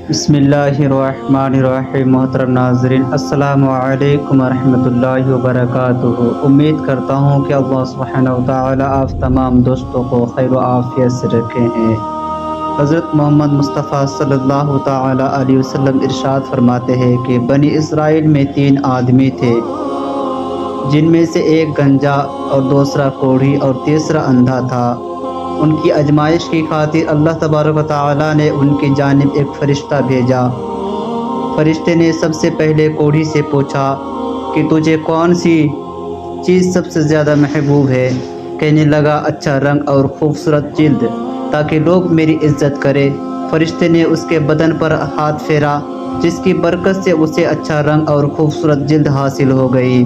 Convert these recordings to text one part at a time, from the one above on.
بسم اللہ الرحمن الرحیم۔ محترم ناظرین، السلام علیکم ورحمۃ اللہ وبرکاتہ۔ امید کرتا ہوں کہ اللہ سبحانہ وتعالی آپ تمام دوستوں کو خیر و عافیت سے رکھے ہیں۔ حضرت محمد مصطفیٰ صلی اللہ تعالی علیہ وسلم ارشاد فرماتے ہیں کہ بنی اسرائیل میں 3 آدمی تھے، جن میں سے ایک گنجا اور دوسرا کوڑھی اور تیسرا اندھا تھا۔ ان کی آزمائش کی خاطر اللہ تبارک و تعالیٰ نے ان کی جانب ایک فرشتہ بھیجا۔ فرشتے نے سب سے پہلے کوڑھی سے پوچھا کہ تجھے کون سی چیز سب سے زیادہ محبوب ہے؟ کہنے لگا اچھا رنگ اور خوبصورت جلد، تاکہ لوگ میری عزت کرے۔ فرشتے نے اس کے بدن پر ہاتھ پھیرا، جس کی برکت سے اسے اچھا رنگ اور خوبصورت جلد حاصل ہو گئی۔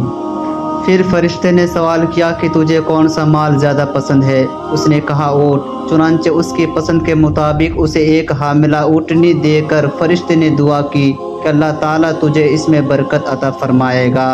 پھر فرشتے نے سوال کیا کہ تجھے کون سا مال زیادہ پسند ہے؟ اس نے کہا اونٹ۔ چنانچہ اس کی پسند کے مطابق اسے ایک حاملہ اونٹنی دے کر فرشتے نے دعا کی کہ اللہ تعالیٰ تجھے اس میں برکت عطا فرمائے گا۔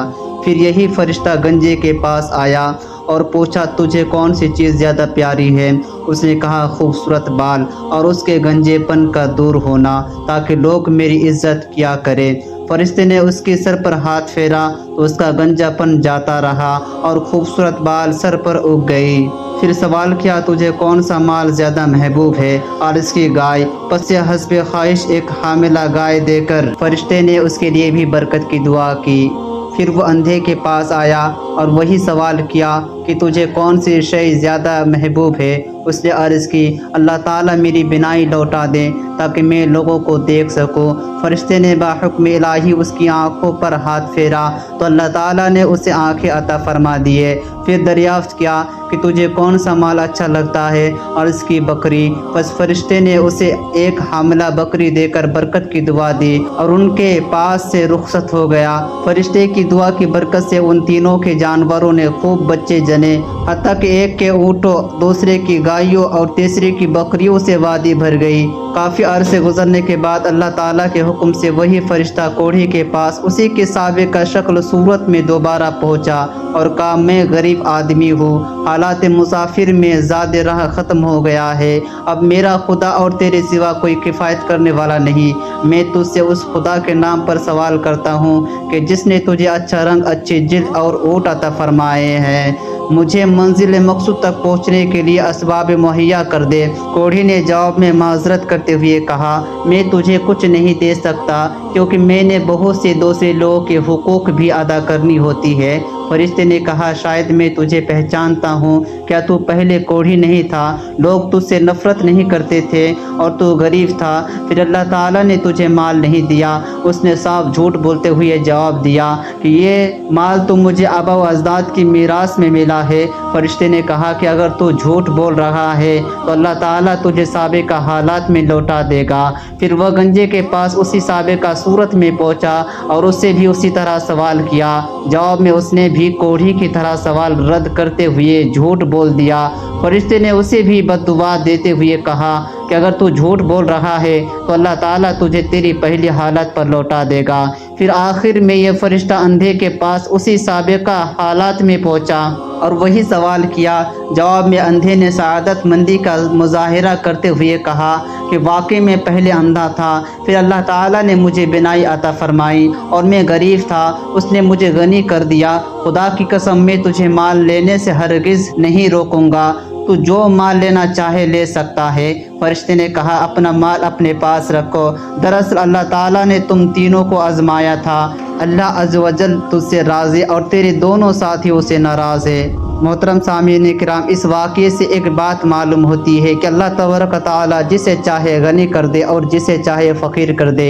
پھر یہی فرشتہ گنجے کے پاس آیا اور پوچھا تجھے کون سی چیز زیادہ پیاری ہے؟ اس نے کہا خوبصورت بال اور اس کے گنجے پن کا دور ہونا، تاکہ لوگ میری عزت کیا کریں۔ فرشتے نے اس کے سر پر ہاتھ پھیرا تو اس کا گنجا پن جاتا رہا اور خوبصورت بال سر پر اگ گئی۔ پھر سوال کیا تجھے کون سا مال زیادہ محبوب ہے؟ اور اس کی گائے۔ پس حسب خواہش ایک حاملہ گائے دے کر فرشتے نے اس کے لیے بھی برکت کی دعا کی۔ پھر وہ اندھے کے پاس آیا اور وہی سوال کیا کہ تجھے کون سی شے زیادہ محبوب ہے؟ اس نے عرض کی اللہ تعالیٰ میری بینائی لوٹا دے تاکہ میں لوگوں کو دیکھ سکوں۔ فرشتے نے باحکم الہی اس کی آنکھوں پر ہاتھ پھیرا تو اللہ تعالیٰ نے اسے آنکھیں عطا فرما دیے۔ پھر دریافت کیا کہ تجھے کون سا مال اچھا لگتا ہے؟ اور اس کی بکری۔ پس فرشتے نے اسے ایک حاملہ بکری دے کر برکت کی دعا دی اور ان کے پاس سے رخصت ہو گیا۔ فرشتے کی دعا کی برکت سے ان تینوں کے جانوروں نے خوب بچے جنے، حتیٰ کہ ایک کے اونٹوں، دوسرے کی گائیوں اور تیسرے کی بکریوں سے وادی بھر گئی۔ کافی عرصے گزرنے کے بعد اللہ تعالیٰ کے حکم سے وہی فرشتہ کوڑھی کے پاس اسی کے سابقہ شکل صورت میں دوبارہ پہنچا اور کہا میں غریب آدمی ہوں، حالات مسافر میں زاد راہ ختم ہو گیا ہے، اب میرا خدا اور تیرے سوا کوئی کفایت کرنے والا نہیں۔ میں تجھ سے اس خدا کے نام پر سوال کرتا ہوں کہ جس نے تجھے اچھا رنگ، اچھی جلد اور اونٹ عطا فرمائے ہیں، مجھے منزل مقصود تک پہنچنے کے لیے اسباب مہیا کر دے۔ کوڑھی نے جواب میں معذرت کرتے ہوئے کہا میں تجھے کچھ نہیں دے سکتا، کیونکہ میں نے بہت سے دوسرے لوگوں کے حقوق بھی ادا کرنی ہوتی ہے۔ فرشتے نے کہا شاید میں تجھے پہچانتا ہوں، کیا تو پہلے کوڑھی نہیں تھا؟ لوگ تجھ سے نفرت نہیں کرتے تھے اور تو غریب تھا، پھر اللہ تعالیٰ نے تجھے مال نہیں دیا؟ اس نے صاف جھوٹ بولتے ہوئے جواب دیا کہ یہ مال تو مجھے آبا و اجداد کی میراث میں ملا ہے۔ فرشتے نے کہا کہ اگر تو جھوٹ بول رہا ہے تو اللہ تعالیٰ تجھے سابقہ حالات میں لوٹا دے گا۔ پھر وہ گنجے کے پاس اسی سابقہ صورت میں پہنچا اور اس سے بھی اسی طرح سوال کیا۔ جواب میں اس نے بھی کوڑھی کی طرح سوال رد کرتے ہوئے جھوٹ بول دیا۔ فرشتے نے اسے بھی بد دعا دیتے ہوئے کہا کہ اگر تو جھوٹ بول رہا ہے تو اللہ تعالیٰ تجھے تیری پہلی حالت پر لوٹا دے گا۔ پھر آخر میں یہ فرشتہ اندھے کے پاس اسی سابقہ حالات میں پہنچا اور وہی سوال کیا۔ جواب میں اندھے نے سعادت مندی کا مظاہرہ کرتے ہوئے کہا کہ واقعی میں پہلے اندھا تھا، پھر اللہ تعالیٰ نے مجھے بینائی عطا فرمائی اور میں غریب تھا، اس نے مجھے غنی کر دیا۔ خدا کی قسم میں تجھے مال لینے سے ہرگز نہیں روکوں گا، تو جو مال لینا چاہے لے سکتا ہے۔ فرشتے نے کہا اپنا مال اپنے پاس رکھو، دراصل اللہ تعالیٰ نے تم تینوں کو آزمایا تھا، اللہ عز و جل تجھ سے راضی اور تیرے دونوں ساتھیوں سے ناراض ہے۔ محترم سامعین کرام، اس واقعے سے ایک بات معلوم ہوتی ہے کہ اللہ تبارک و تعالیٰ جسے چاہے غنی کر دے اور جسے چاہے فقیر کر دے۔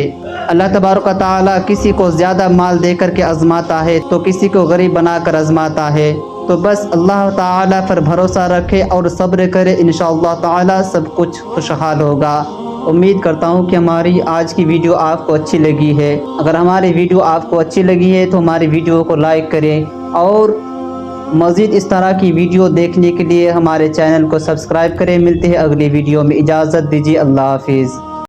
اللہ تبارک و تعالیٰ کسی کو زیادہ مال دے کر کے آزماتا ہے تو کسی کو غریب بنا کر آزماتا ہے۔ تو بس اللہ تعالیٰ پر بھروسہ رکھے اور صبر کرے، انشاءاللہ تعالیٰ سب کچھ خوشحال ہوگا۔ امید کرتا ہوں کہ ہماری آج کی ویڈیو آپ کو اچھی لگی ہے۔ اگر ہماری ویڈیو آپ کو اچھی لگی ہے تو ہماری ویڈیو کو لائک کریں اور مزید اس طرح کی ویڈیو دیکھنے کے لیے ہمارے چینل کو سبسکرائب کریں۔ ملتے ہیں اگلی ویڈیو میں، اجازت دیجیے، اللہ حافظ۔